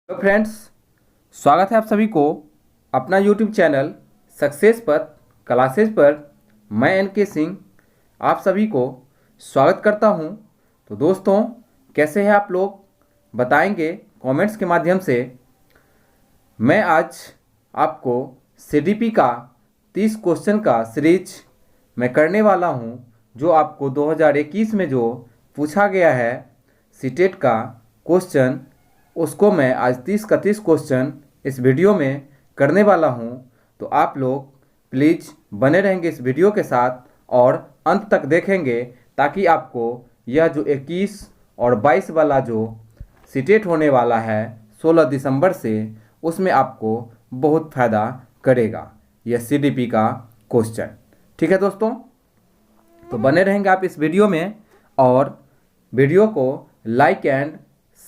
Hello friends, स्वागत है आप सभी को अपना यूट्यूब चैनल सक्सेस पर क्लासेस पर। मैं एन के सिंह आप सभी को स्वागत करता हूं। तो दोस्तों, कैसे हैं आप लोग, बताएंगे कमेंट्स के माध्यम से। मैं आज आपको सीडीपी का 30 क्वेश्चन का सीरीज मैं करने वाला हूं, जो आपको 2021 में जो पूछा गया है सीटेट का क्वेश्चन, उसको मैं आज 30 का 30 क्वेश्चन इस वीडियो में करने वाला हूं। तो आप लोग प्लीज़ बने रहेंगे इस वीडियो के साथ और अंत तक देखेंगे, ताकि आपको यह जो 21 और 22 वाला जो सीटेट होने वाला है 16 दिसंबर से, उसमें आपको बहुत फ़ायदा करेगा यह सीडीपी का क्वेश्चन। ठीक है दोस्तों, तो बने रहेंगे आप इस वीडियो में और वीडियो को लाइक एंड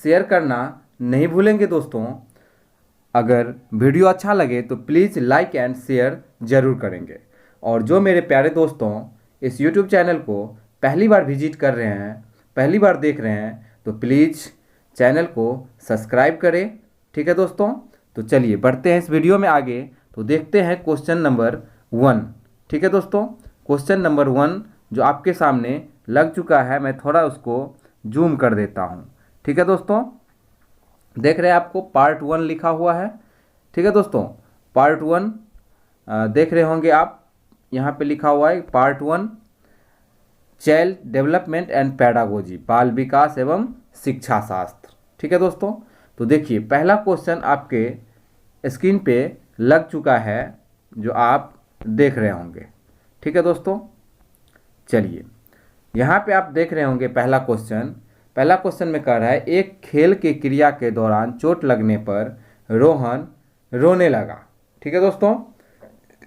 शेयर करना नहीं भूलेंगे दोस्तों। अगर वीडियो अच्छा लगे तो प्लीज़ लाइक एंड शेयर ज़रूर करेंगे। और जो मेरे प्यारे दोस्तों इस यूट्यूब चैनल को पहली बार विजिट कर रहे हैं, पहली बार देख रहे हैं, तो प्लीज़ चैनल को सब्सक्राइब करें। ठीक है दोस्तों, तो चलिए बढ़ते हैं इस वीडियो में आगे। तो देखते हैं क्वेश्चन नंबर 1। ठीक है दोस्तों, क्वेश्चन नंबर 1 जो आपके सामने लग चुका है, मैं थोड़ा उसको जूम कर देता हूँ। ठीक है दोस्तों, देख रहे हैं आपको पार्ट 1 लिखा हुआ है। ठीक है दोस्तों, पार्ट 1 देख रहे होंगे आप, यहाँ पे लिखा हुआ है part 1 child development and pedagogy, बाल विकास एवं शिक्षा शास्त्र। ठीक है दोस्तों, तो देखिए पहला क्वेश्चन आपके स्क्रीन पे लग चुका है, जो आप देख रहे होंगे। ठीक है दोस्तों, चलिए यहाँ पे आप देख रहे होंगे पहला क्वेश्चन में कह रहा है, एक खेल की क्रिया के दौरान चोट लगने पर रोहन रोने लगा। ठीक है दोस्तों,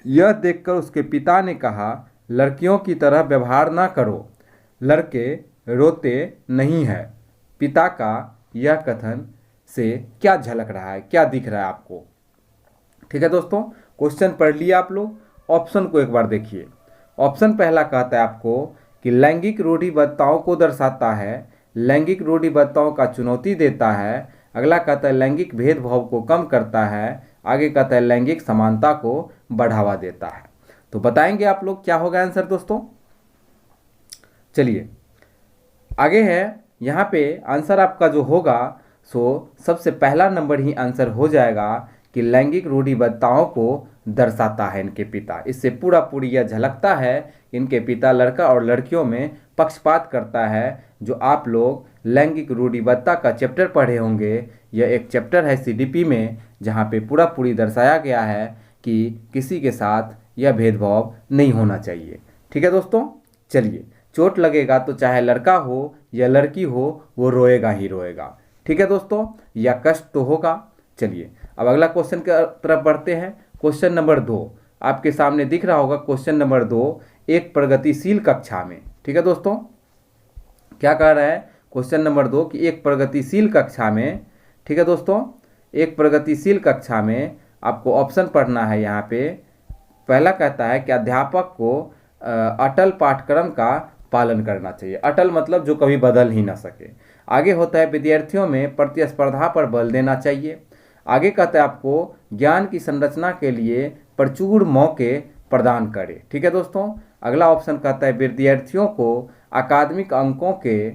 यह देखकर उसके पिता ने कहा, लड़कियों की तरह व्यवहार ना करो, लड़के रोते नहीं हैं। पिता का यह कथन से क्या झलक रहा है, क्या दिख रहा है आपको? ठीक है दोस्तों, क्वेश्चन पढ़ लिया आप लोग। ऑप्शन को एक बार देखिए। ऑप्शन पहला कहता है आपको कि लैंगिक रूढ़िबद्धताओं को दर्शाता है, लैंगिक रूढ़िबद्धताओं का चुनौती देता है। अगला कहता है लैंगिक भेदभाव को कम करता है। आगे कहता है लैंगिक समानता को बढ़ावा देता है। तो बताएंगे आप लोग क्या होगा आंसर दोस्तों? चलिए आगे है, यहाँ पे आंसर आपका जो होगा सो सबसे पहला नंबर ही आंसर हो जाएगा कि लैंगिक रूढ़िबद्धताओं को दर्शाता है इनके पिता। इससे पूरी यह झलकता है, इनके पिता लड़का और लड़कियों में पक्षपात करता है। जो आप लोग लैंगिक रूढ़िबद्धता का चैप्टर पढ़े होंगे, यह एक चैप्टर है सीडीपी में, जहाँ पे पूरी दर्शाया गया है कि किसी के साथ यह भेदभाव नहीं होना चाहिए। ठीक है दोस्तों, चलिए चोट लगेगा तो चाहे लड़का हो या लड़की हो, वो रोएगा ही रोएगा। ठीक है दोस्तों, या कष्ट तो होगा। चलिए अब अगला क्वेश्चन की तरफ बढ़ते हैं। क्वेश्चन नंबर 2 आपके सामने दिख रहा होगा। क्वेश्चन नंबर 2, एक प्रगतिशील कक्षा में। ठीक है दोस्तों, क्या कह रहा है क्वेश्चन नंबर 2 कि एक प्रगतिशील कक्षा में। ठीक है दोस्तों, एक प्रगतिशील कक्षा में आपको ऑप्शन पढ़ना है। यहाँ पे पहला कहता है कि अध्यापक को अटल पाठ्यक्रम का पालन करना चाहिए। अटल मतलब जो कभी बदल ही ना सके। आगे होता है विद्यार्थियों में प्रतिस्पर्धा पर बल देना चाहिए। आगे कहता है आपको ज्ञान की संरचना के लिए प्रचुर मौके प्रदान करें। ठीक है दोस्तों, अगला ऑप्शन कहता है विद्यार्थियों को अकादमिक अंकों के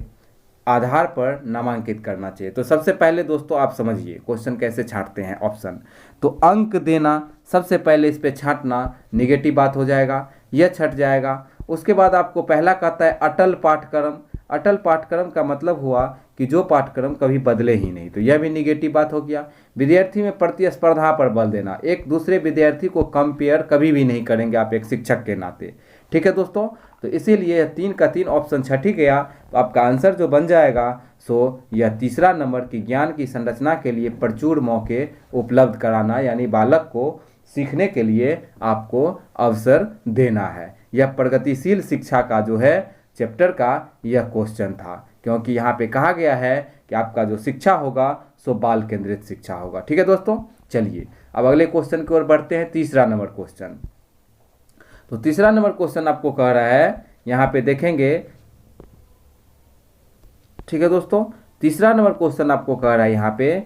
आधार पर नामांकित करना चाहिए। तो सबसे पहले दोस्तों आप समझिए क्वेश्चन कैसे छांटते हैं ऑप्शन। तो अंक देना, सबसे पहले इस पे छांटना निगेटिव बात हो जाएगा, यह छट जाएगा। उसके बाद आपको पहला कहता है अटल पाठ्यक्रम। अटल पाठ्यक्रम का मतलब हुआ कि जो पाठ्यक्रम कभी बदले ही नहीं, तो यह भी निगेटिव बात हो गया। विद्यार्थी में प्रतिस्पर्धा पर बल देना, एक दूसरे विद्यार्थी को कंपेयर कभी भी नहीं करेंगे आप एक शिक्षक के नाते। ठीक है दोस्तों, तो इसीलिए 3 का 3 ऑप्शन छट ही गया। तो आपका आंसर जो बन जाएगा सो यह तीसरा नंबर की ज्ञान की संरचना के लिए प्रचुर मौके उपलब्ध कराना, यानी बालक को सीखने के लिए आपको अवसर देना है। यह प्रगतिशील शिक्षा का जो है चैप्टर का यह क्वेश्चन था, क्योंकि यहाँ पे कहा गया है कि आपका जो शिक्षा होगा सो बाल केंद्रित शिक्षा होगा। ठीक है दोस्तों, चलिए अब अगले क्वेश्चन की ओर बढ़ते हैं। तीसरा नंबर क्वेश्चन। तो तीसरा नंबर क्वेश्चन आपको कह रहा है, यहाँ पे देखेंगे। ठीक है दोस्तों, तीसरा नंबर क्वेश्चन आपको कह रहा है यहाँ पे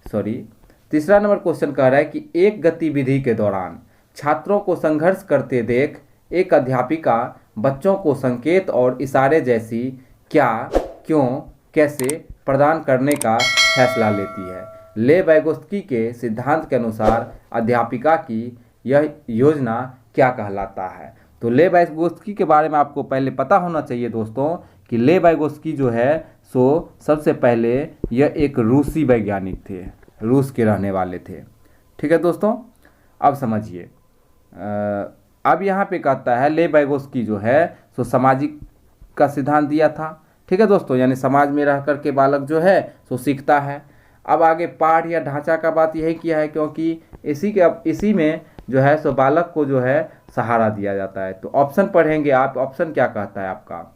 तीसरा नंबर क्वेश्चन कह रहा है कि एक गतिविधि के दौरान छात्रों को संघर्ष करते देख एक अध्यापिका बच्चों को संकेत और इशारे जैसी क्या, क्यों, कैसे प्रदान करने का फैसला लेती है। ले वैगोत्स्की के सिद्धांत के अनुसार अध्यापिका की यह योजना क्या कहलाता है। तो ले वैगोत्स्की के बारे में आपको पहले पता होना चाहिए दोस्तों कि ले वैगोत्स्की जो है सो सबसे पहले यह एक रूसी वैज्ञानिक थे, रूस के रहने वाले थे। ठीक है दोस्तों, अब समझिए। अब यहाँ पे कहता है ले वैगोत्स्की जो है सो सामाजिक का सिद्धांत दिया था। ठीक है दोस्तों, यानी समाज में रह कर के बालक जो है सो सीखता है। अब आगे पाठ या ढांचा का बात यही किया है, क्योंकि इसी में जो है सो बालक को जो है सहारा दिया जाता है। तो ऑप्शन पढ़ेंगे आप, ऑप्शन क्या कहता है आपका?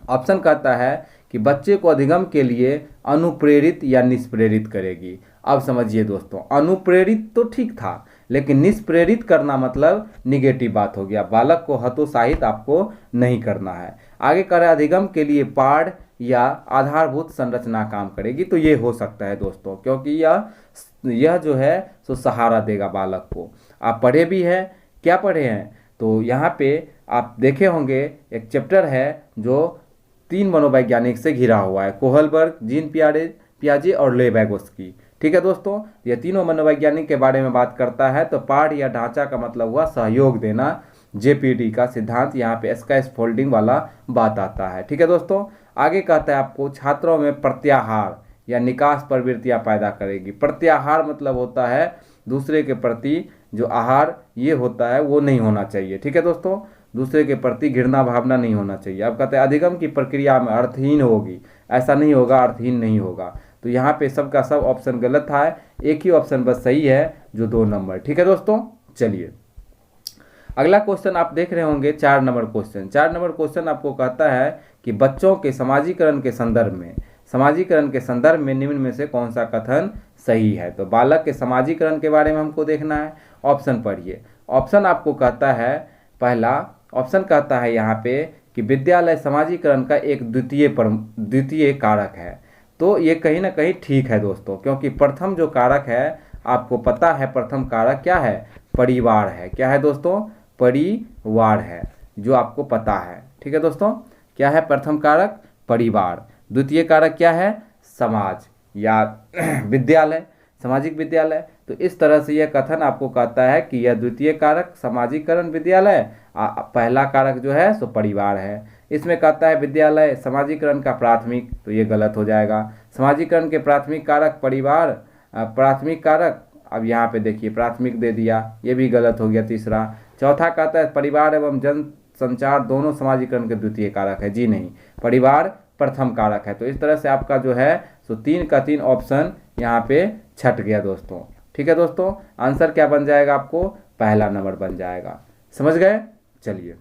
ऑप्शन कहता है कि बच्चे को अधिगम के लिए अनुप्रेरित या निष्प्रेरित करेगी। अब समझिए दोस्तों, अनुप्रेरित तो ठीक था, लेकिन निष्प्रेरित करना मतलब निगेटिव बात हो गया। बालक को हतोत्साहित आपको नहीं करना है। आगे कह रहा है अधिगम के लिए पाठ या आधारभूत संरचना काम करेगी। तो ये हो सकता है दोस्तों, क्योंकि यह जो है सो सहारा देगा बालक को। आप पढ़े भी हैं, क्या पढ़े हैं? तो यहाँ पे आप देखे होंगे एक चैप्टर है जो 3 मनोवैज्ञानिक से घिरा हुआ है, कोहलबर्ग, जीन पियाजे और ले वैगोत्स्की। ठीक है दोस्तों, ये तीनों मनोवैज्ञानिक के बारे में बात करता है। तो पाठ या ढांचा का मतलब हुआ सहयोग देना, जेपीटी का सिद्धांत, यहाँ पे स्कैफोल्डिंग वाला बात आता है। ठीक है दोस्तों, आगे कहता है आपको छात्रों में प्रत्याहार या निकास प्रवृत्तियां पैदा करेगी। प्रत्याहार मतलब होता है दूसरे के प्रति जो आहार ये होता है वो नहीं होना चाहिए। ठीक है दोस्तों, दूसरे के प्रति घृणा भावना नहीं होना चाहिए। अब कहते हैं अधिगम की प्रक्रिया में अर्थहीन होगी, ऐसा नहीं होगा, अर्थहीन नहीं होगा। तो यहाँ पे सबका सब ऑप्शन गलत था, एक ही ऑप्शन बस सही है जो 2 नंबर। ठीक है दोस्तों, चलिए अगला क्वेश्चन आप देख रहे होंगे 4 नंबर क्वेश्चन। 4 नंबर क्वेश्चन आपको कहता है कि बच्चों के समाजीकरण के संदर्भ में निम्न में से कौन सा कथन सही है। तो बालक के समाजीकरण के बारे में हमको देखना है। ऑप्शन पढ़िए। ऑप्शन आपको कहता है, पहला ऑप्शन कहता है यहाँ पे कि विद्यालय समाजीकरण का एक द्वितीय कारक है। तो ये कहीं ना कहीं ठीक है दोस्तों, क्योंकि प्रथम जो कारक है आपको पता है, प्रथम कारक क्या है? परिवार है। क्या है दोस्तों? परिवार है, जो आपको पता है। ठीक है दोस्तों, क्या है प्रथम कारक? परिवार। द्वितीय कारक क्या है? समाज या विद्यालय, सामाजिक विद्यालय। तो इस तरह से यह कथन आपको कहता है कि यह द्वितीय कारक समाजीकरण विद्यालय, पहला कारक जो है सो परिवार है। इसमें कहता है विद्यालय समाजीकरण का प्राथमिक, तो ये गलत हो जाएगा। समाजीकरण के प्राथमिक कारक परिवार, प्राथमिक कारक, अब यहाँ पे देखिए प्राथमिक दे दिया, ये भी गलत हो गया। तीसरा, चौथा कहता है परिवार एवं जन संचार दोनों समाजीकरण के द्वितीय कारक है। जी नहीं, परिवार प्रथम कारक है। तो इस तरह से आपका जो है सो 3 का 3 ऑप्शन यहाँ पे छट गया दोस्तों। ठीक है दोस्तों, आंसर क्या बन जाएगा आपको? पहला नंबर बन जाएगा। समझ गए? चलिए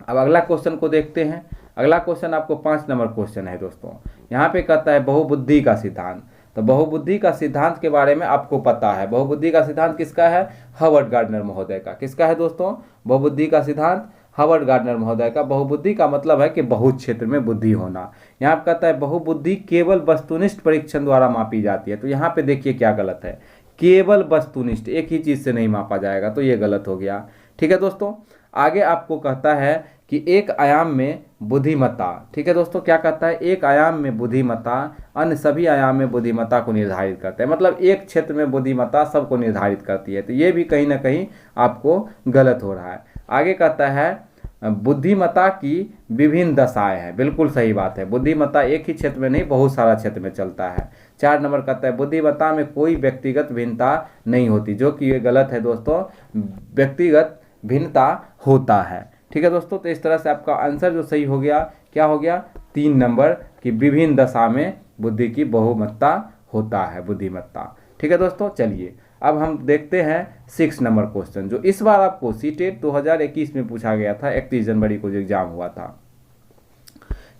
अब अगला क्वेश्चन को देखते हैं। अगला क्वेश्चन आपको 5 नंबर क्वेश्चन है दोस्तों। यहाँ पे कहता है बहुबुद्धि का सिद्धांत। तो बहुबुद्धि का सिद्धांत के बारे में आपको पता है। बहुबुद्धि का सिद्धांत किसका है? हर्बर्ट गार्डनर महोदय का। किसका है दोस्तों? बहुबुद्धि का सिद्धांत हर्बर्ट गार्डनर महोदय का। बहुबुद्धि का मतलब है कि बहुत क्षेत्र में बुद्धि होना। यहाँ पे कहता है बहुबुद्धि केवल वस्तुनिष्ठ परीक्षण द्वारा मापी जाती है। तो यहाँ पे देखिए क्या गलत है, केवल वस्तुनिष्ठ, एक ही चीज से नहीं मापा जाएगा, तो ये गलत हो गया। ठीक है दोस्तों, आगे आपको कहता है कि एक आयाम में बुद्धिमत्ता। ठीक है दोस्तों, क्या कहता है? एक आयाम में बुद्धिमत्ता अन्य सभी आयाम में बुद्धिमत्ता को निर्धारित करते हैं। मतलब एक क्षेत्र में बुद्धिमत्ता सबको निर्धारित करती है। तो ये भी कहीं ना कहीं आपको गलत हो रहा है। आगे कहता है बुद्धिमत्ता की विभिन्न दशाएं हैं। बिल्कुल सही बात है, बुद्धिमत्ता एक ही क्षेत्र में नहीं, बहुत सारा क्षेत्र में चलता है। 4 नंबर कहता है बुद्धिमत्ता में कोई व्यक्तिगत भिन्नता नहीं होती, जो कि ये गलत है दोस्तों, व्यक्तिगत भिन्नता होता है। ठीक है दोस्तों, तो इस तरह से आपका आंसर जो सही हो गया, क्या हो गया? 3 नंबर की विभिन्न दशा में बुद्धि की बहुमत्ता होता है, बुद्धिमत्ता। ठीक है दोस्तों, चलिए अब हम देखते हैं 6 नंबर क्वेश्चन, जो इस बार आपको सीटेट 2021 में पूछा गया था, 31 जनवरी को जो एग्जाम हुआ था।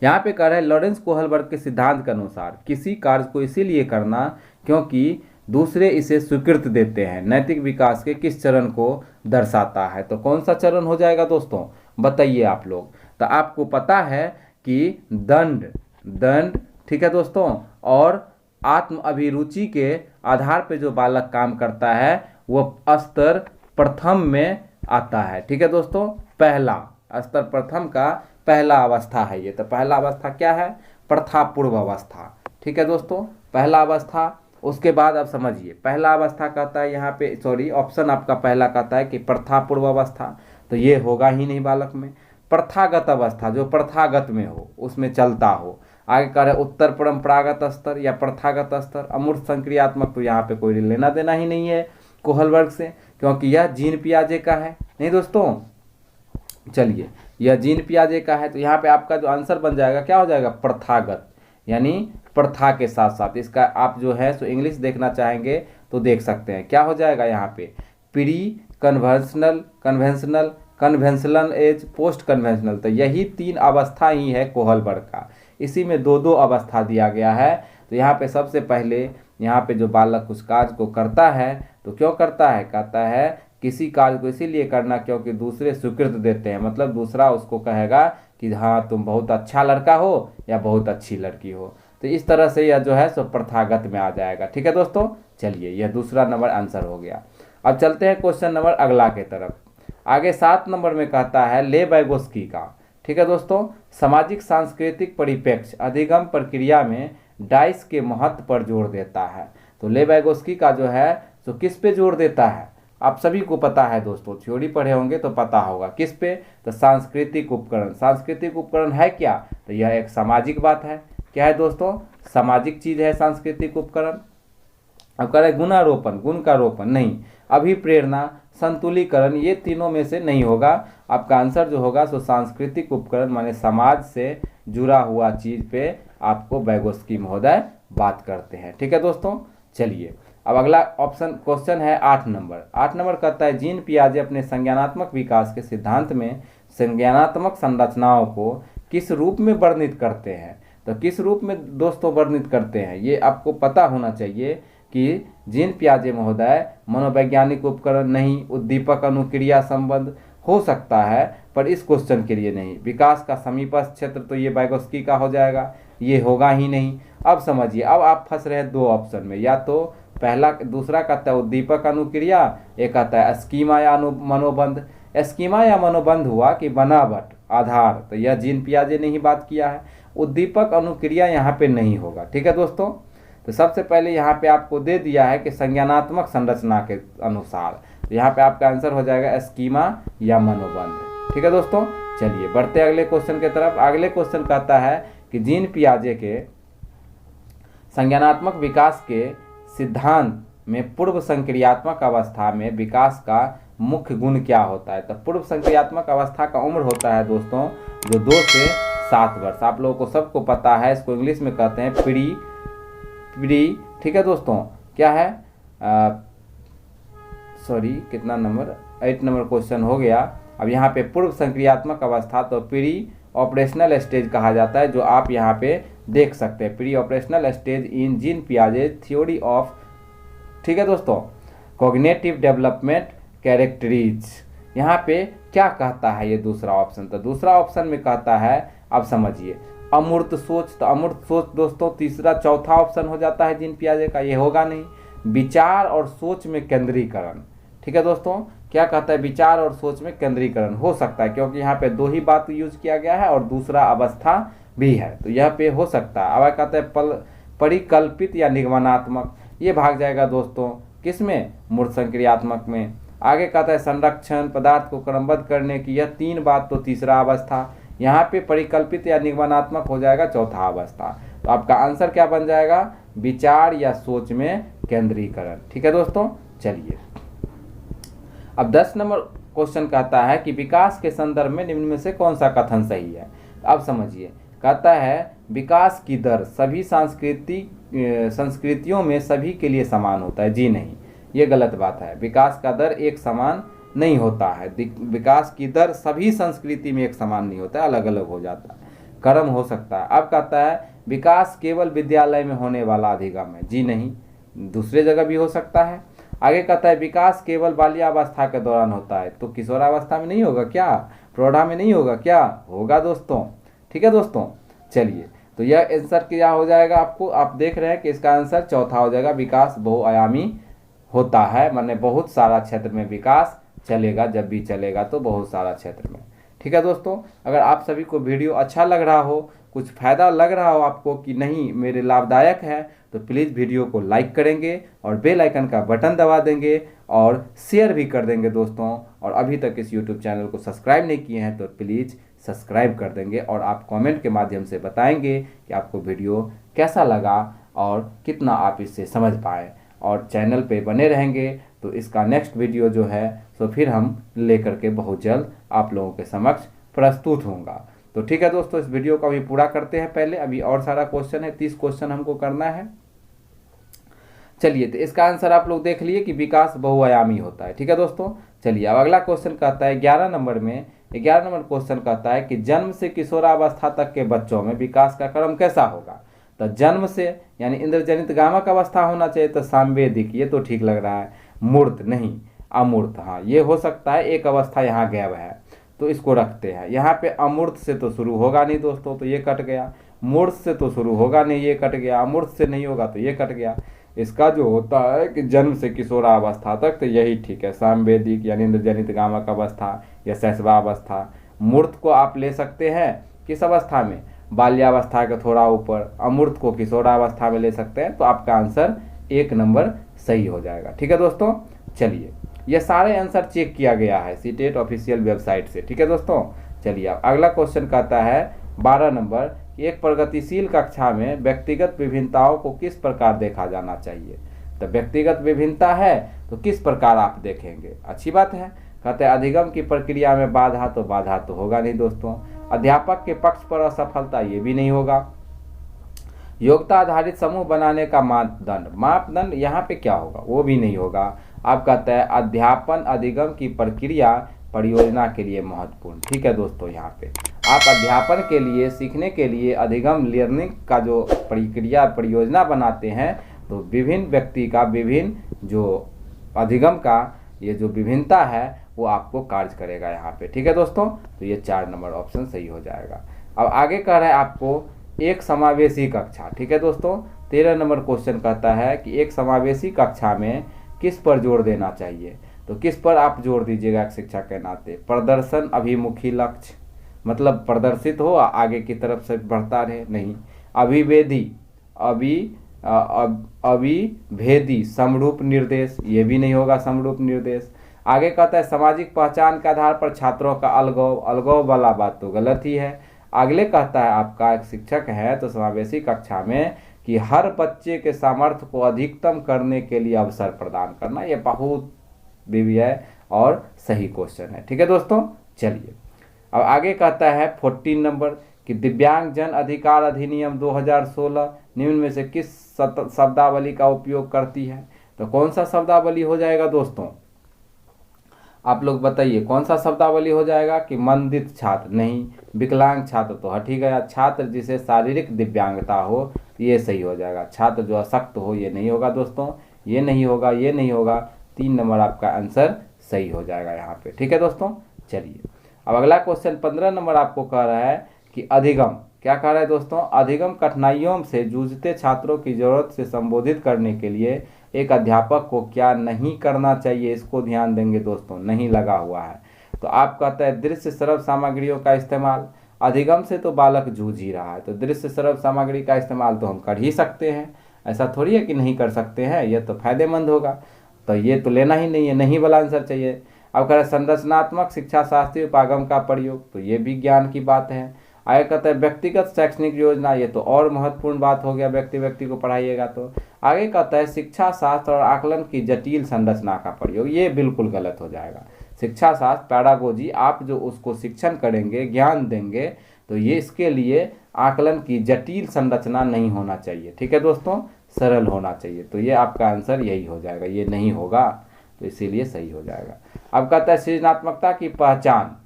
यहाँ पे कह रहा है लॉरेंस कोहलबर्ग के सिद्धांत के अनुसार किसी कार्य को इसीलिए करना क्योंकि दूसरे इसे स्वीकृति देते हैं नैतिक विकास के किस चरण को दर्शाता है। तो कौन सा चरण हो जाएगा दोस्तों, बताइए आप लोग। तो आपको पता है कि दंड, ठीक है दोस्तों, और आत्म अभिरुचि के आधार पे जो बालक काम करता है वो स्तर प्रथम में आता है। ठीक है दोस्तों, पहला स्तर प्रथम का पहला अवस्था है ये। तो पहला अवस्था क्या है? प्रथा पूर्व अवस्था। ठीक है दोस्तों, पहला अवस्था। उसके बाद अब समझिए, पहला अवस्था कहता है यहाँ पे, सॉरी, ऑप्शन आपका पहला कहता है कि प्रथा पूर्व अवस्था, तो ये होगा ही नहीं बालक में। प्रथागत अवस्था, जो प्रथागत में हो, उसमें चलता हो। आगे कह रहे उत्तर परंपरागत स्तर या प्रथागत स्तर। अमूर्त संक्रियात्मक तो यहाँ पे कोई लेना देना ही नहीं है कोहलबर्ग से, क्योंकि यह जीन पियाजे का है। नहीं दोस्तों, चलिए, यह जीन पियाजे का है, तो यहाँ पे आपका जो आंसर बन जाएगा क्या हो जाएगा? प्रथागत, यानी प्रथा के साथ साथ इसका आप जो है सो इंग्लिश देखना चाहेंगे तो देख सकते हैं। क्या हो जाएगा यहाँ पे? Pre conventional, conventional, conventional age, post conventional. तो यही तीन अवस्था ही है कोहलबर्ग का। इसी में दो दो अवस्था दिया गया है। तो यहाँ पे सबसे पहले यहाँ पे जो बालक उस कार्य को करता है, तो क्यों करता है? कहता है किसी कार्य को इसीलिए करना क्योंकि दूसरे स्वीकृत देते हैं, मतलब दूसरा उसको कहेगा कि हाँ तुम बहुत अच्छा लड़का हो या बहुत अच्छी लड़की हो। तो इस तरह से यह जो है सो प्रथागत में आ जाएगा। ठीक है दोस्तों, चलिए, यह दूसरा नंबर आंसर हो गया। अब चलते हैं क्वेश्चन नंबर अगला के तरफ। आगे 7 नंबर में कहता है ले वैगोस्की का। ठीक है दोस्तों, सामाजिक सांस्कृतिक परिप्रेक्ष्य अधिगम प्रक्रिया में डाइस के महत्व पर जोर देता है। तो ले वैगोस्की का जो है सो किस पे जोर देता है? आप सभी को पता है दोस्तों, थ्योरी पढ़े होंगे तो पता होगा किस पे। तो सांस्कृतिक उपकरण। सांस्कृतिक उपकरण है क्या? तो यह एक सामाजिक बात है। क्या है दोस्तों? सामाजिक चीज है सांस्कृतिक उपकरण। अब कह रहे गुणारोपण, गुण का रोपण नहीं। अभिप्रेरणा, संतुलीकरण, ये तीनों में से नहीं होगा। आपका आंसर जो होगा सो सांस्कृतिक उपकरण, माने समाज से जुड़ा हुआ चीज पे आपको वैगोस्की महोदय बात करते हैं। ठीक है दोस्तों, चलिए, अब अगला ऑप्शन क्वेश्चन है 8 नंबर। 8 नंबर कहता है जीन पियाजे अपने संज्ञानात्मक विकास के सिद्धांत में संज्ञानात्मक संरचनाओं को किस रूप में वर्णित करते हैं? तो किस रूप में दोस्तों वर्णित करते हैं, ये आपको पता होना चाहिए कि जीन पियाजे महोदय मनोवैज्ञानिक उपकरण नहीं, उद्दीपक अनुक्रिया संबंध हो सकता है, पर इस क्वेश्चन के लिए नहीं। विकास का समीपस्थ क्षेत्र, तो ये वैगोस्की का हो जाएगा, ये होगा ही नहीं। अब समझिए, अब आप फंस रहे हैं दो ऑप्शन में, या तो पहला, दूसरा कहता है उद्दीपक अनुक्रिया, एक कहता है स्कीमा या मनोबंध। स्कीमा या मनोबंध हुआ कि बनावट, आधार, तो यह जीन पियाजे ने ही बात किया है। उद्दीपक अनुक्रिया यहाँ पे नहीं होगा। ठीक है दोस्तों, तो सबसे पहले यहाँ पे आपको दे दिया है कि संज्ञानात्मक संरचना के अनुसार, तो यहाँ पे आपका आंसर हो जाएगा स्कीमा या मनोबंध। ठीक है दोस्तों, चलिए बढ़ते अगले क्वेश्चन की तरफ। अगले क्वेश्चन कहता है कि जीन पियाजे के संज्ञानात्मक विकास के सिद्धांत में पूर्व संक्रियात्मक अवस्था में विकास का मुख्य गुण क्या होता है? तो पूर्व संक्रियात्मक अवस्था का उम्र होता है दोस्तों जो 2 से 7 वर्ष। आप लोगों को सबको पता है, इसको इंग्लिश में कहते हैं प्री। ठीक है दोस्तों, क्या है, सॉरी कितना नंबर, 8 नंबर क्वेश्चन हो गया। अब यहाँ पे पूर्व संक्रियात्मक अवस्था तो प्री ऑपरेशनल स्टेज कहा जाता है, जो आप यहाँ पे देख सकते हैं, pre operational stage in Jean पियाजे थ्योरी ऑफ। ठीक है दोस्तों, कॉग्निटिव डेवलपमेंट कैरेक्टरीज। यहाँ पे क्या कहता है ये दूसरा ऑप्शन? तो दूसरा ऑप्शन में कहता है, अब समझिए, अमूर्त सोच। तो अमूर्त सोच दोस्तों तीसरा चौथा ऑप्शन हो जाता है जीन पियाजे का, ये होगा नहीं। विचार और सोच में केंद्रीकरण। ठीक है दोस्तों, क्या कहता है? विचार और सोच में केंद्रीकरण हो सकता है, क्योंकि यहाँ पे 2 ही बात यूज किया गया है और दूसरा अवस्था भी है, तो यह पे हो सकता है। अब कहता है परिकल्पित या निगमनात्मक, ये भाग जाएगा दोस्तों किस में? मूर्त संक्रियात्मक में। आगे कहता है संरक्षण, पदार्थ को क्रमबद्ध करने की, यह 3 बात तो तीसरा अवस्था। यहाँ पे परिकल्पित या निगमनात्मक हो जाएगा चौथा अवस्था। तो आपका आंसर क्या बन जाएगा? विचार या सोच में केंद्रीकरण। ठीक है दोस्तों, चलिए अब 10 नंबर क्वेश्चन कहता है कि विकास के संदर्भ में निम्न में से कौन सा कथन सही है? अब समझिए, कहता है विकास की दर सभी संस्कृतियों में सभी के लिए समान होता है। जी नहीं, ये गलत बात है। विकास का दर एक समान नहीं होता है। विकास की दर सभी संस्कृति में एक समान नहीं होता है, अलग अलग हो जाता है, क्रम हो सकता है। अब कहता है विकास केवल विद्यालय में होने वाला अधिगम है। जी नहीं, दूसरे जगह भी हो सकता है। आगे कहता है विकास केवल बाल्यावस्था के दौरान होता है, तो किशोरावस्था में नहीं होगा क्या? प्रौढ़ा में नहीं होगा क्या? होगा दोस्तों। ठीक है दोस्तों, चलिए तो यह आंसर क्या हो जाएगा आपको, आप देख रहे हैं कि इसका आंसर चौथा हो जाएगा, विकास बहुआयामी होता है, माने बहुत सारा क्षेत्र में विकास चलेगा, जब भी चलेगा तो बहुत सारा क्षेत्र में। ठीक है दोस्तों, अगर आप सभी को वीडियो अच्छा लग रहा हो, कुछ फ़ायदा लग रहा हो आपको कि नहीं मेरे लाभदायक है, तो प्लीज़ वीडियो को लाइक करेंगे और बेल आइकन का बटन दबा देंगे और शेयर भी कर देंगे दोस्तों। और अभी तक इस यूट्यूब चैनल को सब्सक्राइब नहीं किए हैं तो प्लीज़ सब्सक्राइब कर देंगे और आप कमेंट के माध्यम से बताएंगे कि आपको वीडियो कैसा लगा और कितना आप इससे समझ पाए। और चैनल पे बने रहेंगे तो इसका नेक्स्ट वीडियो जो है तो फिर हम लेकर के बहुत जल्द आप लोगों के समक्ष प्रस्तुत होगा। तो ठीक है दोस्तों, इस वीडियो को अभी पूरा करते हैं, पहले अभी और सारा क्वेश्चन है, 30 क्वेश्चन हमको करना है। चलिए, तो इसका आंसर आप लोग देख लिए कि विकास बहुआयामी होता है। ठीक है दोस्तों, चलिए अब अगला क्वेश्चन कहता है 11 नंबर में, 11 नंबर क्वेश्चन कहता है कि जन्म से किशोरावस्था तक के बच्चों में विकास का क्रम कैसा होगा। तो जन्म से यानी इंद्रजनित गामक अवस्था होना चाहिए, तो सांवेदिक, ये तो ठीक लग रहा है। मूर्त नहीं, अमूर्त, हाँ ये हो सकता है, एक अवस्था यहाँ गैप है तो इसको रखते हैं। यहाँ पे अमूर्त से तो शुरू होगा नहीं दोस्तों, तो ये कट गया। मूर्त से तो शुरू होगा नहीं, ये कट गया। अमूर्त से नहीं होगा तो ये कट गया। इसका जो होता है कि जन्म से किशोरावस्था तक, तो यही ठीक है, सामवेदिक यानी इंद्रजनित गामक अवस्था या शैशवावस्था। मूर्त को आप ले सकते हैं किस अवस्था में, बाल्यावस्था के थोड़ा ऊपर। अमूर्त को किशोरावस्था में ले सकते हैं। तो आपका आंसर 1 नंबर सही हो जाएगा। ठीक है दोस्तों, चलिए ये सारे आंसर चेक किया गया है सीटेट ऑफिशियल वेबसाइट से। ठीक है दोस्तों, चलिए अब अगला क्वेश्चन कहता है 12 नंबर, एक प्रगतिशील कक्षा में व्यक्तिगत विभिन्नताओं को किस प्रकार देखा जाना चाहिए। तो व्यक्तिगत विभिन्नता है तो किस प्रकार आप देखेंगे, अच्छी बात है। कहते हैं अधिगम की प्रक्रिया में बाधा, तो बाधा तो होगा नहीं दोस्तों। अध्यापक के पक्ष पर असफलता, ये भी नहीं होगा। योग्यता आधारित समूह बनाने का मापदंड, मापदंड यहाँ पे क्या होगा, वो भी नहीं होगा। आप कहते हैं अध्यापन अधिगम की प्रक्रिया परियोजना के लिए महत्वपूर्ण। ठीक है दोस्तों, यहाँ पे आप अध्यापन के लिए, सीखने के लिए अधिगम लर्निंग का जो प्रक्रिया परियोजना बनाते हैं, तो विभिन्न व्यक्ति का, विभिन्न जो अधिगम का ये जो विभिन्नता है वो आपको कार्य करेगा यहाँ पे। ठीक है दोस्तों, तो ये 4 नंबर ऑप्शन सही हो जाएगा। अब आगे कह रहा है आपको एक समावेशी कक्षा। ठीक है दोस्तों, 13 नंबर क्वेश्चन कहता है कि एक समावेशी कक्षा में किस पर जोर देना चाहिए। तो किस पर आप जोर दीजिएगा एक शिक्षक के नाते, प्रदर्शन अभिमुखी लक्ष्य, मतलब प्रदर्शित हो आगे की तरफ से बढ़ता रहे, नहीं। अभिवेदी, अभिभेदी समरूप निर्देश, ये भी नहीं होगा समरूप निर्देश। आगे कहता है सामाजिक पहचान के आधार पर छात्रों का अलगाव, अलगाव वाला बात तो गलत ही है। अगले कहता है आपका एक शिक्षक है तो समावेशी कक्षा में कि हर बच्चे के सामर्थ्य को अधिकतम करने के लिए अवसर प्रदान करना, ये बहुत दिव्य है और सही क्वेश्चन है। ठीक है दोस्तों, चलिए अब आगे कहता है 14 नंबर कि दिव्यांग जन अधिकार अधिनियम 2016 निम्न में से किस शब्दावली का उपयोग करती है। तो कौन सा शब्दावली हो जाएगा दोस्तों, आप लोग बताइए कौन सा शब्दावली हो जाएगा। कि मंदित छात्र नहीं, विकलांग छात्र तो हट ही गया। छात्र जिसे शारीरिक दिव्यांगता हो, ये सही हो जाएगा। छात्र जो अशक्त हो, ये नहीं होगा दोस्तों, ये नहीं होगा, ये नहीं होगा। 3 नंबर आपका आंसर सही हो जाएगा यहाँ पे। ठीक है दोस्तों, चलिए अब अगला क्वेश्चन 15 नंबर आपको कह रहा है कि अधिगम, क्या कह रहा है दोस्तों, अधिगम कठिनाइयों से जूझते छात्रों की जरूरत से संबोधित करने के लिए एक अध्यापक को क्या नहीं करना चाहिए, इसको ध्यान देंगे दोस्तों, नहीं लगा हुआ है। तो आप कहते हैं दृश्य श्रव्य सामग्रियों का इस्तेमाल। अधिगम से तो बालक जूझ ही रहा है, तो दृश्य श्रव्य सामग्री का इस्तेमाल तो हम कर ही सकते हैं, ऐसा थोड़ी है कि नहीं कर सकते हैं, यह तो फायदेमंद होगा। तो ये तो लेना ही नहीं है, नहीं वाला आंसर चाहिए। अब कह रहे संरचनात्मक शिक्षा शास्त्रीय उपागम का प्रयोग, तो ये भी ज्ञान की बात है। आगे कहते हैं व्यक्तिगत शैक्षणिक योजना, ये तो और महत्वपूर्ण बात हो गया, व्यक्ति को पढ़ाइएगा तो। आगे कहता है शिक्षा शास्त्र और आकलन की जटिल संरचना का प्रयोग, ये बिल्कुल गलत हो जाएगा। शिक्षा शास्त्र पैडागोजी, आप जो उसको शिक्षण करेंगे, ज्ञान देंगे, तो ये इसके लिए आकलन की जटिल संरचना नहीं होना चाहिए। ठीक है दोस्तों, सरल होना चाहिए। तो ये आपका आंसर यही हो जाएगा, ये नहीं होगा तो इसीलिए सही हो जाएगा। अब कहता है सृजनात्मकता की पहचान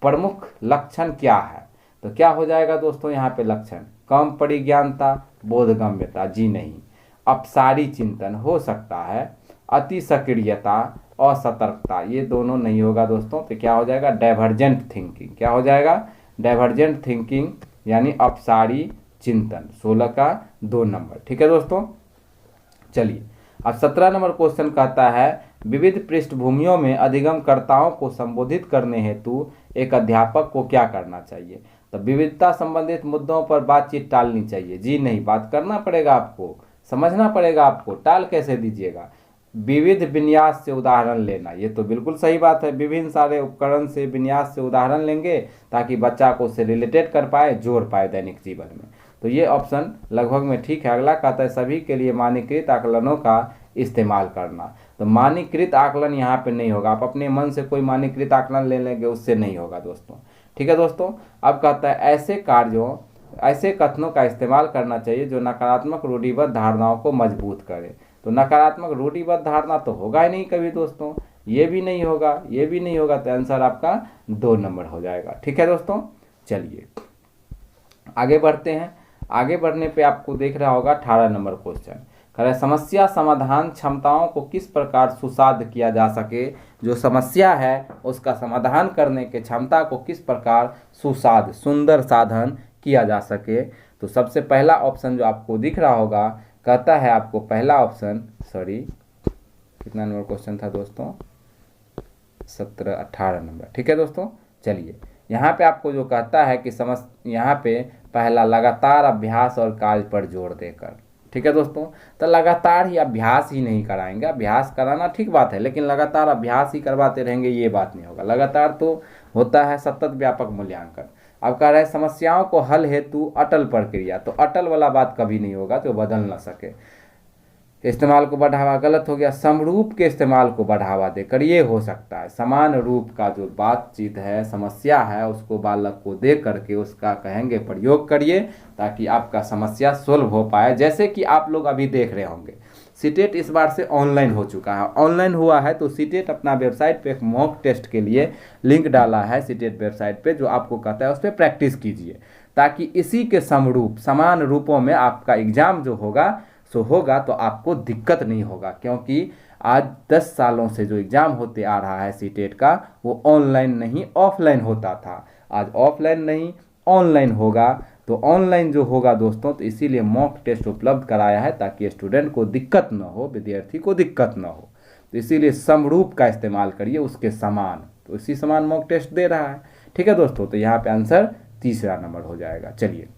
प्रमुख लक्षण क्या है। तो क्या हो जाएगा दोस्तों यहाँ पे लक्षण, कम परिज्ञानता, बोधगम्यता, जी नहीं। अपसारी चिंतन हो सकता है, अति सक्रियता, असतर्कता, ये दोनों नहीं होगा दोस्तों। तो क्या हो जाएगा डाइवर्जेंट थिंकिंग, क्या हो जाएगा डाइवर्जेंट थिंकिंग, यानी अपसारी चिंतन। 16 का 2 नंबर। ठीक है दोस्तों, चलिए अब 17 नंबर क्वेश्चन कहता है विविध पृष्ठभूमियों में अधिगमकर्ताओं को संबोधित करने हेतु एक अध्यापक को क्या करना चाहिए। तो विविधता संबंधित मुद्दों पर बातचीत टालनी चाहिए। जी नहीं, बात करना पड़ेगा आपको, समझना पड़ेगा आपको, टाल कैसे दीजिएगा। विविध विन्यास से उदाहरण लेना, ये तो बिल्कुल सही बात है। विभिन्न सारे उपकरण से विन्यास से उदाहरण लेंगे ताकि बच्चा को उससे रिलेटेड कर पाए, जोड़ पाए दैनिक जीवन में। तो ये ऑप्शन लगभग में ठीक है। अगला कहता है सभी के लिए मानकीकृत आकलनों का इस्तेमाल करना। तो मानकीकृत आकलन यहाँ पे नहीं होगा, आप अपने मन से कोई मानकीकृत आकलन ले लेंगे, उससे नहीं होगा दोस्तों। ठीक है दोस्तों, अब कहता है ऐसे कार्यों, ऐसे कथनों का इस्तेमाल करना चाहिए जो नकारात्मक रूढ़िबद्ध धारणाओं को मजबूत करे। तो नकारात्मक रूढ़िबद्ध धारणा तो होगा ही नहीं कभी दोस्तों, ये भी नहीं होगा, ये भी नहीं होगा, तो आंसर आपका 2 नंबर हो जाएगा। ठीक है दोस्तों, चलिए आगे बढ़ते हैं। आगे बढ़ने पे आपको देख रहा होगा 18 नंबर क्वेश्चन कह रहा है समस्या समाधान क्षमताओं को किस प्रकार सुसाध्य किया जा सके। जो समस्या है उसका समाधान करने के क्षमता को किस प्रकार सुसाध्य, सुंदर साधन किया जा सके। तो सबसे पहला ऑप्शन जो आपको दिख रहा होगा कहता है आपको पहला ऑप्शन, सॉरी कितना नंबर क्वेश्चन था दोस्तों, 18 नंबर। ठीक है दोस्तों, चलिए यहाँ पे आपको जो कहता है कि यहाँ पे पहला लगातार अभ्यास और कार्य पर जोर देकर। ठीक है दोस्तों, तो लगातार ही अभ्यास ही नहीं कराएंगे, अभ्यास कराना ठीक बात है, लेकिन लगातार अभ्यास ही करवाते रहेंगे ये बात नहीं होगा। लगातार तो होता है सतत व्यापक मूल्यांकन। अब कह रहे हैं समस्याओं को हल हेतु अटल प्रक्रिया, तो अटल वाला बात कभी नहीं होगा जो बदल ना सके। इस्तेमाल को बढ़ावा गलत हो गया, समरूप के इस्तेमाल को बढ़ावा देकर ये हो सकता है। समान रूप का जो बातचीत है, समस्या है, उसको बालक को दे करके उसका कहेंगे प्रयोग करिए ताकि आपका समस्या सोल्व हो पाए। जैसे कि आप लोग अभी देख रहे होंगे सीटेट इस बार से ऑनलाइन हो चुका है, ऑनलाइन हुआ है तो सीटेट अपना वेबसाइट पे एक मॉक टेस्ट के लिए लिंक डाला है सीटेट वेबसाइट पे, जो आपको कहता है उस पर प्रैक्टिस कीजिए ताकि इसी के समरूप समान रूपों में आपका एग्जाम जो होगा सो होगा तो आपको दिक्कत नहीं होगा। क्योंकि आज 10 सालों से जो एग्ज़ाम होते आ रहा है सीटेट का वो ऑनलाइन नहीं ऑफलाइन होता था, आज ऑफलाइन नहीं ऑनलाइन होगा। तो ऑनलाइन जो होगा दोस्तों, तो इसीलिए मॉक टेस्ट उपलब्ध कराया है ताकि स्टूडेंट को दिक्कत न हो, विद्यार्थी को दिक्कत न हो। तो इसीलिए समरूप का इस्तेमाल करिए, उसके समान, तो इसी समान मॉक टेस्ट दे रहा है। ठीक है दोस्तों, तो यहाँ पे आंसर तीसरा नंबर हो जाएगा। चलिए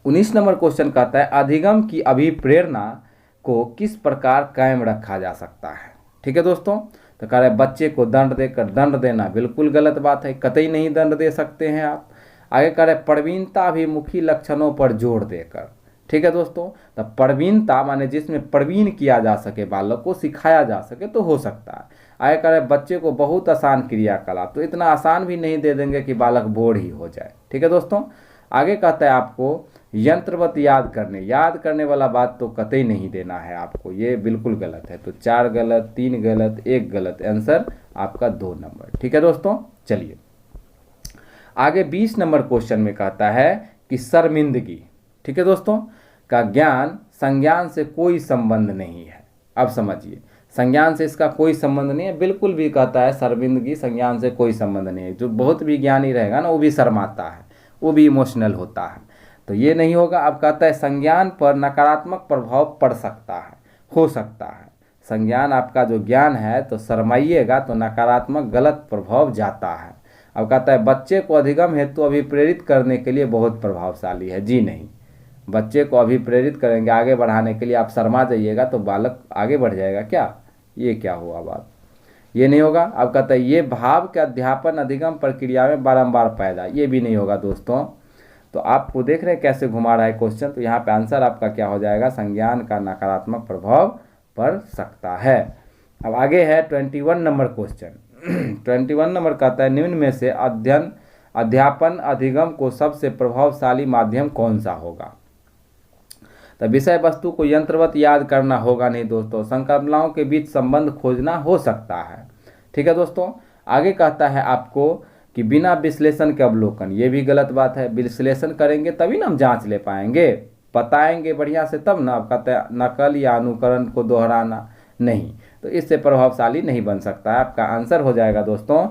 19 नंबर क्वेश्चन कहता है अधिगम की अभिप्रेरणा को किस प्रकार कायम रखा जा सकता है। ठीक है दोस्तों, तो कह रहे हैं बच्चे को दंड देकर, दंड देना बिल्कुल गलत बात है, कतई नहीं दंड दे सकते हैं आप। आगे कह रहे हैं प्रवीणताभिमुखी लक्षणों पर जोर देकर। ठीक है दोस्तों, तो प्रवीणता माने जिसमें प्रवीण किया जा सके, बालक को सिखाया जा सके तो हो सकता है। आगे कह रहे हैं बच्चे को बहुत आसान क्रियाकलाप, तो इतना आसान भी नहीं दे देंगे कि बालक बोर ही हो जाए। ठीक है दोस्तों, आगे कहता है आपको यंत्रवत याद करने वाला बात तो कतई नहीं देना है आपको, ये बिल्कुल गलत है। तो 4 गलत, 3 गलत, 1 गलत, आंसर आपका 2 नंबर। ठीक है दोस्तों, चलिए आगे 20 नंबर क्वेश्चन में कहता है कि शर्मिंदगी, ठीक है दोस्तों, का ज्ञान संज्ञान से कोई संबंध नहीं है। अब समझिए, संज्ञान से इसका कोई संबंध नहीं है, बिल्कुल भी कहता है शर्मिंदगी संज्ञान से कोई संबंध नहीं है। जो बहुत भी ज्ञानी रहेगा ना वो भी शर्माता है, वो भी इमोशनल होता है, तो ये नहीं होगा। अब कहता है संज्ञान पर नकारात्मक प्रभाव पड़ सकता है, हो सकता है। संज्ञान आपका जो ज्ञान है तो शर्माइएगा तो नकारात्मक गलत प्रभाव जाता है। अब कहता है बच्चे को अधिगम हेतु अभिप्रेरित करने के लिए बहुत प्रभावशाली है। जी नहीं, बच्चे को अभिप्रेरित करेंगे आगे बढ़ाने के लिए, आप शर्मा जाइएगा तो बालक आगे बढ़ जाएगा क्या, ये क्या हुआ बात, ये नहीं होगा। अब कहता है ये भाव के अध्यापन अधिगम प्रक्रिया में बारंबार पैदा, ये भी नहीं होगा दोस्तों। तो आपको देख रहे हैं कैसे घुमा रहा है क्वेश्चन, तो यहाँ पे आंसर आपका क्या हो जाएगा, संज्ञान का नकारात्मक प्रभाव पड़ सकता है। अब आगे है 21 नंबर क्वेश्चन। 21 नंबर कहता है निम्न में से अध्यापन अधिगम को सबसे प्रभावशाली माध्यम कौन सा होगा। तो विषय वस्तु को यंत्रवत याद करना होगा नहीं दोस्तों, संकल्पनाओं के बीच संबंध खोजना हो सकता है। ठीक है दोस्तों, आगे कहता है आपको कि बिना विश्लेषण के अवलोकन, ये भी गलत बात है। विश्लेषण करेंगे तभी ना हम जांच ले पाएंगे, बताएंगे बढ़िया से तब ना। आप कहते हैं नकल या अनुकरण को दोहराना, नहीं, तो इससे प्रभावशाली नहीं बन सकता है। आपका आंसर हो जाएगा दोस्तों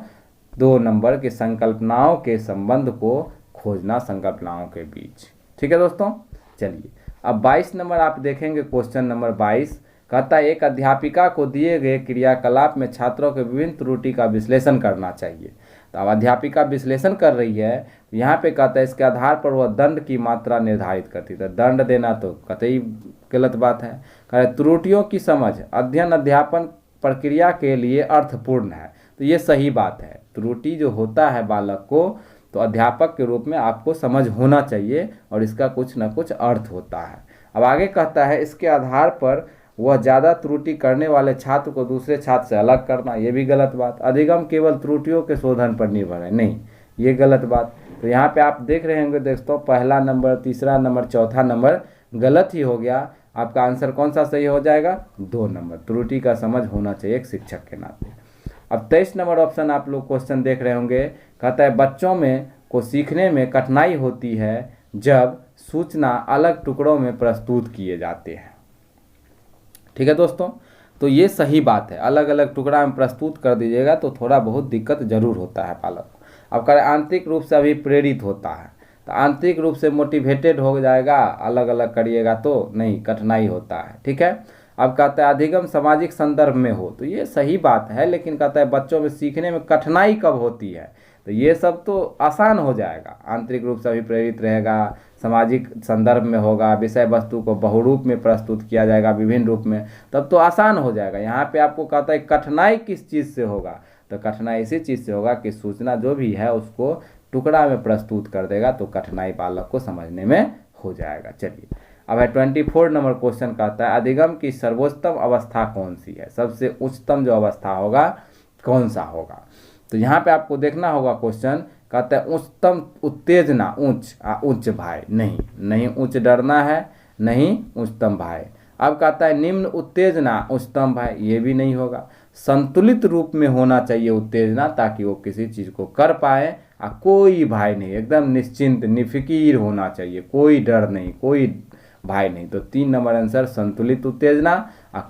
2 नंबर की संकल्पनाओं के संबंध को खोजना, संकल्पनाओं के बीच। ठीक है दोस्तों। चलिए अब 22 नंबर आप देखेंगे, क्वेश्चन नंबर 22 कहता है एक अध्यापिका को दिए गए क्रियाकलाप में छात्रों के विभिन्न त्रुटि का विश्लेषण करना चाहिए। तो अब अध्यापिका विश्लेषण कर रही है, तो यहाँ पे कहता है इसके आधार पर वह दंड की मात्रा निर्धारित करती है। तो दंड देना तो कतई गलत बात है। कह त्रुटियों की समझ अध्ययन अध्यापन प्रक्रिया के लिए अर्थपूर्ण है। तो ये सही बात है, त्रुटि जो होता है बालक को तो अध्यापक के रूप में आपको समझ होना चाहिए और इसका कुछ ना कुछ अर्थ होता है। अब आगे कहता है इसके आधार पर वह ज़्यादा त्रुटि करने वाले छात्र को दूसरे छात्र से अलग करना, ये भी गलत बात। अधिगम केवल त्रुटियों के शोधन पर निर्भर है, नहीं, ये गलत बात। तो यहाँ पे आप देख रहे होंगे दोस्तों, पहला नंबर, तीसरा नंबर, चौथा नंबर गलत ही हो गया। आपका आंसर कौन सा सही हो जाएगा? 2 नंबर। त्रुटि का समझ होना चाहिए एक शिक्षक के नाते। अब 23 नंबर ऑप्शन आप लोग क्वेश्चन देख रहे होंगे, कहता है बच्चों में को सीखने में कठिनाई होती है जब सूचना अलग टुकड़ों में प्रस्तुत किए जाते हैं। ठीक है दोस्तों, तो ये सही बात है, अलग अलग टुकड़ा में प्रस्तुत कर दीजिएगा तो थोड़ा बहुत दिक्कत जरूर होता है पालक को। अब करें आंतरिक रूप से अभिप्रेरित होता है, तो आंतरिक रूप से मोटिवेटेड हो जाएगा, अलग अलग करिएगा तो नहीं, कठिनाई होता है। ठीक है। अब कहता है अधिगम सामाजिक संदर्भ में हो, तो ये सही बात है, लेकिन कहता है बच्चों में सीखने में कठिनाई कब होती है, तो ये सब तो आसान हो जाएगा। आंतरिक रूप से अभिप्रेरित रहेगा, सामाजिक संदर्भ में होगा, विषय वस्तु को बहुरूप में प्रस्तुत किया जाएगा, विभिन्न रूप में, तब तो आसान हो जाएगा। यहाँ पे आपको कहता है कठिनाई किस चीज़ से होगा, तो कठिनाई इसी चीज़ से होगा कि सूचना जो भी है उसको टुकड़ा में प्रस्तुत कर देगा, तो कठिनाई बालक को समझने में हो जाएगा। चलिए अब है 24 नंबर क्वेश्चन कहता है अधिगम की सर्वोत्तम अवस्था कौन सी है, सबसे उच्चतम जो अवस्था होगा कौन सा होगा। तो यहाँ पे आपको देखना होगा क्वेश्चन, कहता है उच्चतम उत्तेजना, उच्च भय, नहीं उच्च डरना है, नहीं उच्चतम भय। अब कहता है निम्न उत्तेजना उच्चतम भय, ये भी नहीं होगा। संतुलित रूप में होना चाहिए उत्तेजना, ताकि वो किसी चीज़ को कर पाए, कोई भय नहीं, एकदम निश्चिंत निफिकीर होना चाहिए, कोई डर नहीं, कोई भय नहीं। तो 3 नंबर आंसर संतुलित उत्तेजना,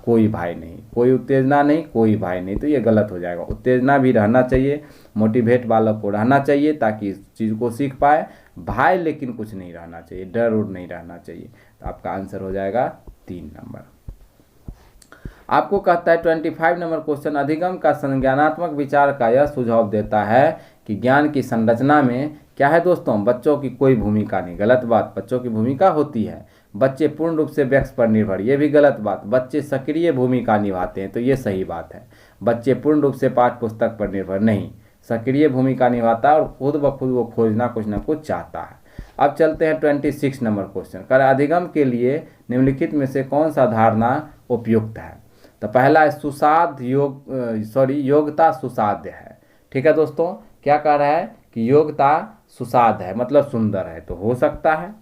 कोई भय नहीं, कोई उत्तेजना नहीं, कोई भय नहीं, तो ये गलत हो जाएगा। उत्तेजना भी रहना चाहिए, मोटिवेट बालक को रहना चाहिए ताकि इस चीज़ को सीख पाए, भय लेकिन कुछ नहीं रहना चाहिए, डर उड़ नहीं रहना चाहिए। तो आपका आंसर हो जाएगा 3 नंबर। आपको कहता है 25 नंबर क्वेश्चन अधिगम का संज्ञानात्मक विचार का यह सुझाव देता है कि ज्ञान की संरचना में क्या है दोस्तों, बच्चों की कोई भूमिका नहीं। गलत बात, बच्चों की भूमिका होती है, बच्चे पूर्ण रूप से व्यक्ति पर निर्भर, ये भी गलत बात। बच्चे सक्रिय भूमिका निभाते हैं, तो ये सही बात है। बच्चे पूर्ण रूप से पाठ्य पुस्तक पर निर्भर नहीं, सक्रिय भूमिका निभाता है और खुद ब खुद वो खोजना कुछ ना कुछ चाहता है। अब चलते हैं 26 नंबर क्वेश्चन, कर अधिगम के लिए निम्नलिखित में से कौन सा धारणा उपयुक्त है। तो पहला है सुसाध्य योग्यता सुसाध्य है। ठीक है दोस्तों, क्या कह रहा है कि योग्यता सुसाध्य है, मतलब सुंदर है, तो हो सकता है।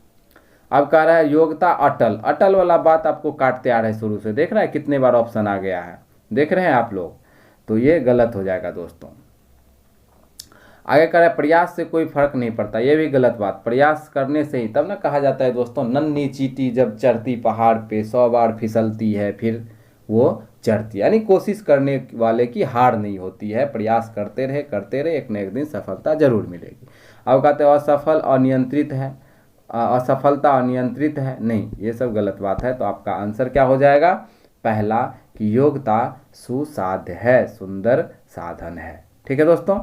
अब कह रहा है योग्यता अटल, अटल वाला बात आपको काटते आ रहा है शुरू से, देख रहे हैं कितने बार ऑप्शन आ गया है, देख रहे हैं आप लोग, तो ये गलत हो जाएगा दोस्तों। आगे कह रहा है प्रयास से कोई फर्क नहीं पड़ता, ये भी गलत बात। प्रयास करने से ही तब ना कहा जाता है दोस्तों, नन्ही चींटी जब चढ़ती पहाड़ पे 100 बार फिसलती है फिर वो चढ़ती, यानी कोशिश करने वाले की हार नहीं होती है, प्रयास करते रहे, एक न एक दिन सफलता जरूर मिलेगी। अब कहते हैं असफलता अनियंत्रित है, नहीं, ये सब गलत बात है। तो आपका आंसर क्या हो जाएगा, पहला कि योग्यता सुसाध्य है, सुंदर साधन है। ठीक है दोस्तों।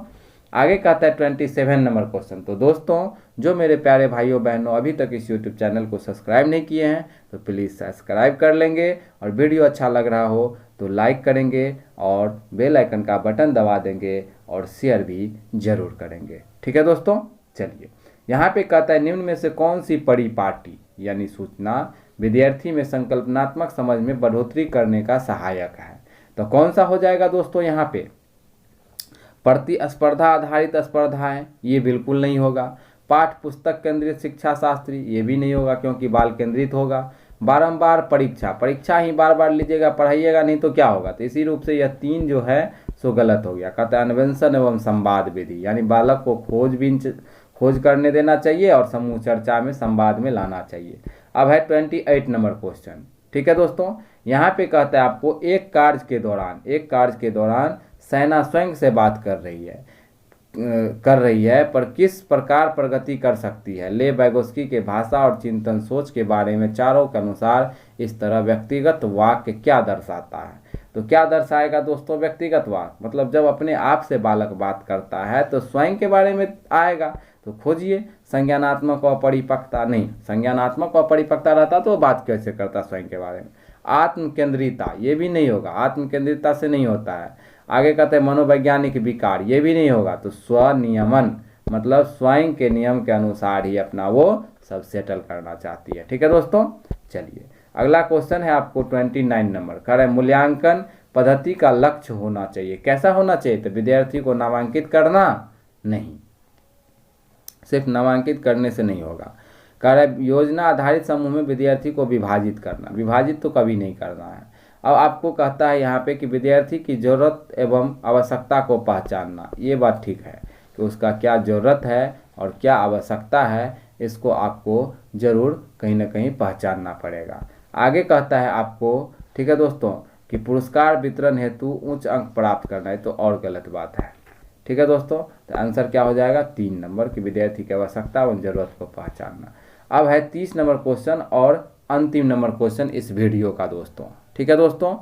आगे कहता है 27 नंबर क्वेश्चन, तो दोस्तों जो मेरे प्यारे भाइयों बहनों अभी तक इस YouTube चैनल को सब्सक्राइब नहीं किए हैं तो प्लीज़ सब्सक्राइब कर लेंगे, और वीडियो अच्छा लग रहा हो तो लाइक करेंगे और बेल आइकन का बटन दबा देंगे और शेयर भी जरूर करेंगे। ठीक है दोस्तों। चलिए यहाँ पे कहता है निम्न में से कौन सी परिपाटी यानी सूचना विद्यार्थी में संकल्पनात्मक समझ में बढ़ोतरी करने का सहायक है। तो कौन सा हो जाएगा दोस्तों, यहाँ पे प्रतिस्पर्धा आधारित स्पर्धाएं, ये बिल्कुल नहीं होगा। पाठ पुस्तक केंद्रित शिक्षा शास्त्री, ये भी नहीं होगा क्योंकि बाल केंद्रित होगा। बारंबार परीक्षा ही बार बार लीजिएगा, पढ़ाइएगा नहीं तो क्या होगा। तो इसी रूप से यह 3 जो है सो गलत हो गया। कहता है अन्वेषण एवं संवाद विधि, यानी बालक को खोज करने देना चाहिए और समूह चर्चा में संवाद में लाना चाहिए। अब है 28 नंबर क्वेश्चन। ठीक है दोस्तों, यहाँ पे कहता है आपको एक कार्य के दौरान सेना स्वयं से बात कर रही है। कर रही है पर किस प्रकार प्रगति कर सकती है। ले बैगोस्की के भाषा और चिंतन सोच के बारे में चारों के अनुसार इस तरह व्यक्तिगत वाक्य क्या दर्शाता है। तो क्या दर्शाएगा दोस्तों व्यक्तिगत वाक्य, मतलब जब अपने आप से बालक बात करता है तो स्वयं के बारे में आएगा। तो खोजिए संज्ञानात्मक अपरिपक्वता, नहीं संज्ञानात्मक अपरिपक्वता रहता तो वो बात कैसे करता स्वयं के बारे में। आत्मकेंद्रिता, ये भी नहीं होगा, आत्मकेंद्रिता से नहीं होता है। आगे कहते हैं मनोवैज्ञानिक विकार, ये भी नहीं होगा। तो स्वनियमन, मतलब स्वयं के नियम के अनुसार ही अपना वो सब सेटल करना चाहती है। ठीक है दोस्तों, चलिए अगला क्वेश्चन है आपको 29 नंबर, कह रहे मूल्यांकन पद्धति का लक्ष्य होना चाहिए। कैसा होना चाहिए? तो विद्यार्थी को नामांकित करना नहीं, सिर्फ नामांकित करने से नहीं होगा। कह रहे योजना आधारित समूह में विद्यार्थी को विभाजित करना, विभाजित तो कभी नहीं करना है। अब आपको कहता है यहाँ पे कि विद्यार्थी की जरूरत एवं आवश्यकता को पहचानना। ये बात ठीक है कि उसका क्या जरूरत है और क्या आवश्यकता है, इसको आपको जरूर कहीं ना कहीं पहचानना पड़ेगा। आगे कहता है आपको, ठीक है दोस्तों, कि पुरस्कार वितरण हेतु उच्च अंक प्राप्त करना है, तो और गलत बात है। ठीक है दोस्तों, तो आंसर क्या हो जाएगा? 3 नंबर की विद्यार्थी की आवश्यकता एवं जरूरत को पहचानना। अब है 30 नंबर क्वेश्चन और अंतिम नंबर क्वेश्चन इस वीडियो का दोस्तों। ठीक है दोस्तों,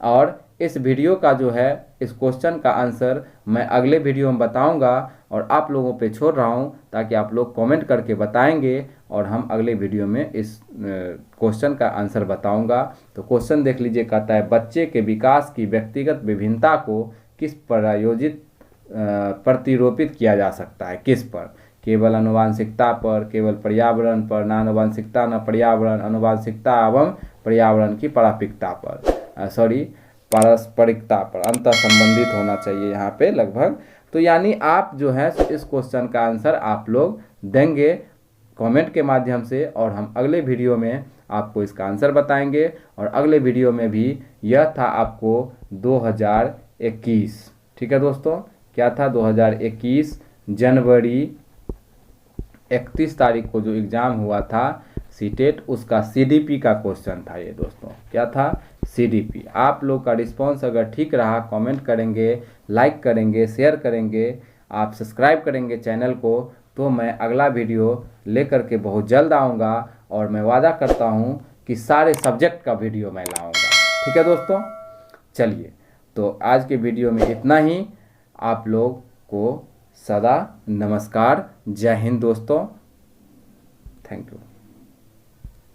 और इस वीडियो का जो है इस क्वेश्चन का आंसर मैं अगले वीडियो में बताऊंगा और आप लोगों पे छोड़ रहा हूं ताकि आप लोग कमेंट करके बताएंगे और हम अगले वीडियो में इस क्वेश्चन का आंसर बताऊंगा। तो क्वेश्चन देख लीजिए, कहता है बच्चे के विकास की व्यक्तिगत विभिन्नता को किस प्रायोजित प्रतिरूपित किया जा सकता है? किस पर? केवल आनुवांशिकता पर, केवल पर्यावरण पर, न आनुवांशिकता न पर्यावरण, आनुवांशिकता एवं पर्यावरण की पारस्परिकता पर, पारस्परिकता पर, अंतर संबंधित होना चाहिए यहाँ पे लगभग। तो यानी आप जो है इस क्वेश्चन का आंसर आप लोग देंगे कमेंट के माध्यम से और हम अगले वीडियो में आपको इसका आंसर बताएंगे। और अगले वीडियो में भी यह था आपको 2021, ठीक है दोस्तों, क्या था 2021 जनवरी 31 तारीख को जो एग्ज़ाम हुआ था सीटेट, उसका सीडीपी का क्वेश्चन था ये दोस्तों। क्या था? सीडीपी। आप लोग का रिस्पांस अगर ठीक रहा कमेंट करेंगे, लाइक करेंगे, शेयर करेंगे, आप सब्सक्राइब करेंगे चैनल को, तो मैं अगला वीडियो लेकर के बहुत जल्द आऊँगा और मैं वादा करता हूँ कि सारे सब्जेक्ट का वीडियो मैं लाऊँगा। ठीक है दोस्तों, चलिए तो आज के वीडियो में इतना ही। आप लोग को सदा नमस्कार, जय हिंद दोस्तों, थैंक यू।